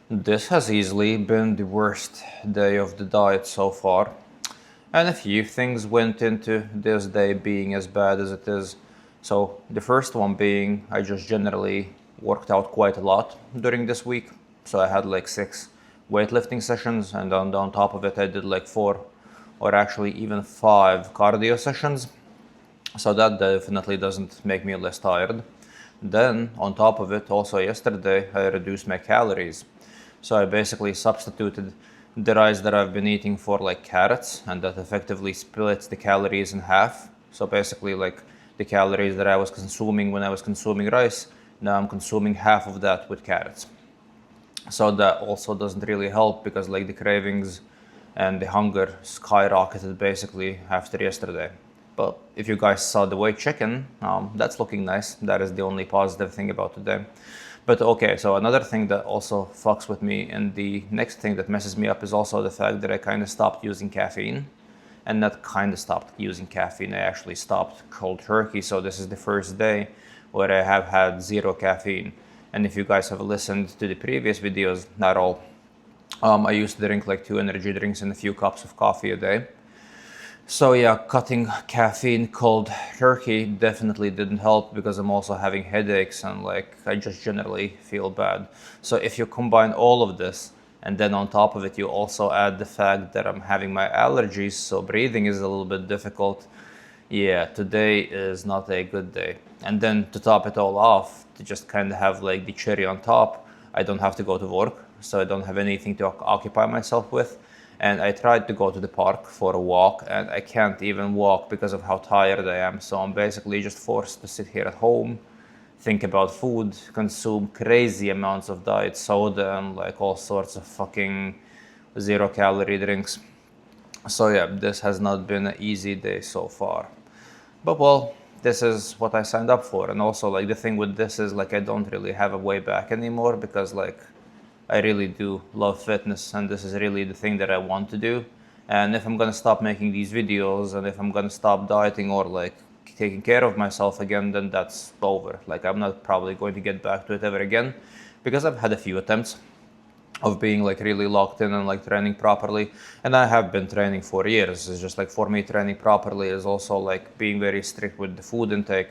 This has easily been the worst day of the diet so far, and a few things went into this day being as bad as it is. So, the first one being I just generally worked out quite a lot during this week. So, I had like 6 weightlifting sessions, and on top of it, I did like 4 or actually even 5 cardio sessions. So, that definitely doesn't make me less tired. Then, on top of it, also yesterday, I reduced my calories. So I basically substituted the rice that I've been eating for like carrots, and that effectively splits the calories in half. So basically, like the calories that I was consuming when I was consuming rice, now I'm consuming half of that with carrots. So that also doesn't really help because like the cravings and the hunger skyrocketed basically after yesterday. But if you guys saw the white chicken, that's looking nice. That is the only positive thing about today. But okay, so another thing that also fucks with me, and the next thing that messes me up is also the fact that I kind of stopped using caffeine. And not kind of stopped using caffeine, I actually stopped cold turkey. So this is the first day where I have had zero caffeine. And if you guys have listened to the previous videos, not all, I used to drink like 2 energy drinks and a few cups of coffee a day. So yeah, cutting caffeine cold turkey definitely didn't help because I'm also having headaches and like I just generally feel bad. So if you combine all of this and then on top of it you also add the fact that I'm having my allergies, so breathing is a little bit difficult. Yeah, today is not a good day. And then to top it all off, to just kind of have like the cherry on top, I don't have to go to work, so I don't have anything to occupy myself with. And I tried to go to the park for a walk, and I can't even walk because of how tired I am. So I'm basically just forced to sit here at home, think about food, consume crazy amounts of diet soda and like all sorts of fucking 0 calorie drinks. So yeah, this has not been an easy day so far. But well, this is what I signed up for. And also like the thing with this is like I don't really have a way back anymore because like I really do love fitness and this is really the thing that I want to do. And if I'm gonna stop making these videos and if I'm gonna stop dieting or like taking care of myself again, then that's over. Like I'm not probably going to get back to it ever again because I've had a few attempts of being like really locked in and like training properly, and I have been training for years. It's just like for me training properly is also like being very strict with the food intake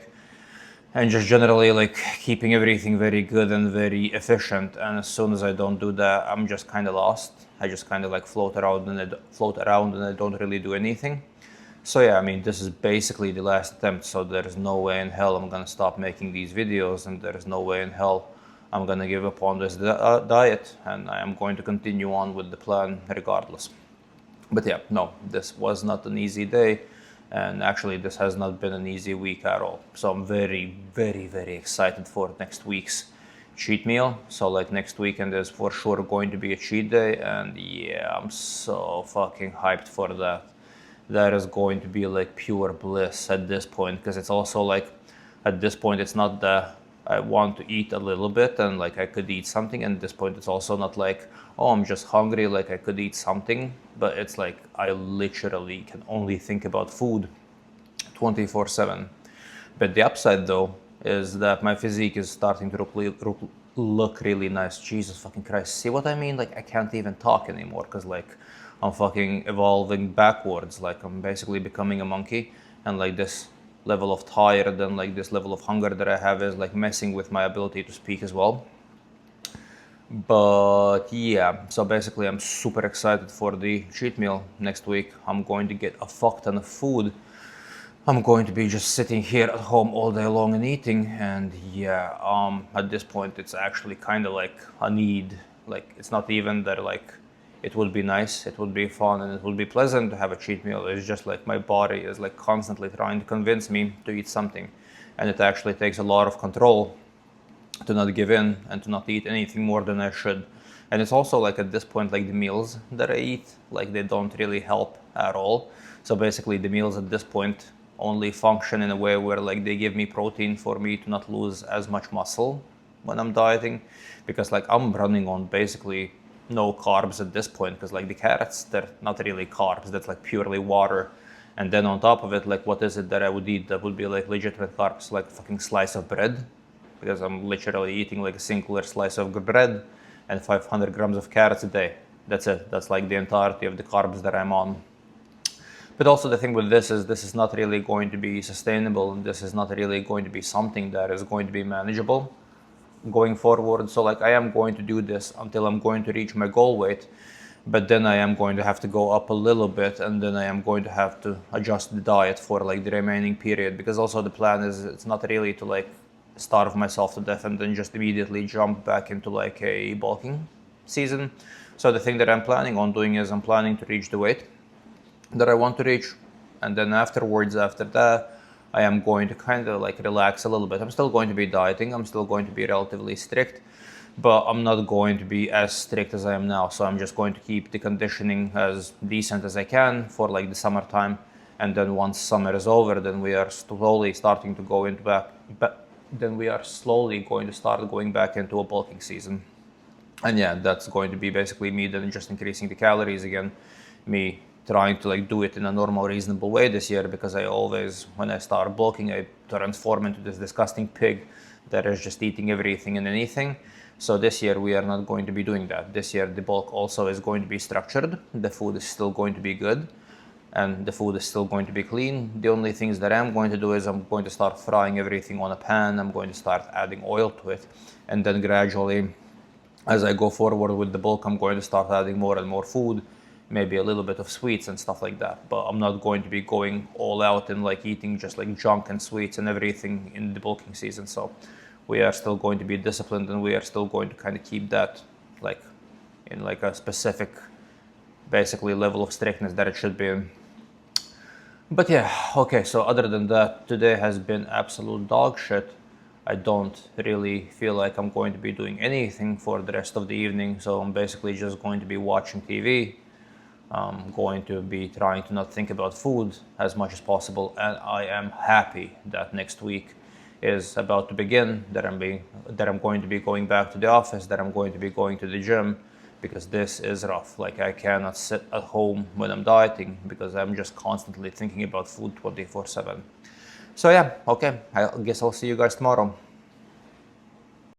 and just generally like keeping everything very good and very efficient. And as soon as I don't do that, I'm just kind of lost. I just kind of like float around and I don't really do anything. So yeah, I mean, this is basically the last attempt, so there is no way in hell I'm gonna stop making these videos, and there is no way in hell I'm gonna give up on this diet, and I am going to continue on with the plan regardless. But yeah, no, this was not an easy day, and actually this has not been an easy week at all. So I'm very, very, very excited for next week's cheat meal. So like next weekend is for sure going to be a cheat day, and yeah, I'm so fucking hyped for that. That is going to be like pure bliss at this point, because it's also like at this point it's not that I want to eat a little bit and like I could eat something, and at this point it's also not like, oh, I'm just hungry, like I could eat something, but it's like I literally can only think about food 24/7. But the upside though is that my physique is starting to look really nice. Jesus fucking Christ. See what I mean? Like I can't even talk anymore because like I'm fucking evolving backwards. Like I'm basically becoming a monkey, and like this level of tired and like this level of hunger that I have is like messing with my ability to speak as well. But yeah, so basically I'm super excited for the cheat meal next week. I'm going to get a fuck ton of food. I'm going to be just sitting here at home all day long and eating, and yeah, at this point it's actually kind of like a need. Like it's not even that like it would be nice, it would be fun, and it would be pleasant to have a cheat meal. It's just like my body is like constantly trying to convince me to eat something, and it actually takes a lot of control to not give in and to not eat anything more than I should. And it's also like at this point, like the meals that I eat, like they don't really help at all. So basically the meals at this point only function in a way where like they give me protein for me to not lose as much muscle when I'm dieting, because like I'm running on basically no carbs at this point, because like the carrots, they're not really carbs, that's like purely water. And then on top of it, like what is it that I would eat that would be like legitimate carbs, like a fucking slice of bread, because I'm literally eating like a singular slice of bread, and 500 grams of carrots a day. That's it. That's like the entirety of the carbs that I'm on. But also the thing with this is not really going to be sustainable, and this is not really going to be something that is going to be manageable going forward. So like I am going to do this until I'm going to reach my goal weight, but then I am going to have to go up a little bit, and then I am going to have to adjust the diet for like the remaining period, because also the plan is it's not really to like starve myself to death and then just immediately jump back into like a bulking season. So the thing that I'm planning on doing is I'm planning to reach the weight that I want to reach, and then afterwards, after that, I am going to kind of like relax a little bit. I'm still going to be dieting, I'm still going to be relatively strict, but I'm not going to be as strict as I am now. So I'm just going to keep the conditioning as decent as I can for like the summertime, and then once summer is over, then we are slowly starting to go into then we are slowly going to start going back into a bulking season. And yeah, that's going to be basically me then just increasing the calories again, me trying to like do it in a normal, reasonable way this year, because I always, when I start bulking, I transform into this disgusting pig that is just eating everything and anything. So this year we are not going to be doing that. This year the bulk also is going to be structured. The food is still going to be good, and the food is still going to be clean. The only things that I'm going to do is I'm going to start frying everything on a pan. I'm going to start adding oil to it, and then gradually, as I go forward with the bulk, I'm going to start adding more and more food, maybe a little bit of sweets and stuff like that. But I'm not going to be going all out and like eating just like junk and sweets and everything in the bulking season. So we are still going to be disciplined, and we are still going to kind of keep that like in like a specific, basically, level of strictness that it should be in. But yeah, okay, so other than that, today has been absolute dog shit. I don't really feel like I'm going to be doing anything for the rest of the evening, so I'm basically just going to be watching TV. I'm going to be trying to not think about food as much as possible, and I am happy that next week is about to begin, that I'm going to be going back to the office, that I'm going to be going to the gym, because this is rough. Like I cannot sit at home when I'm dieting, because I'm just constantly thinking about food 24/7. So yeah, okay, I guess I'll see you guys tomorrow.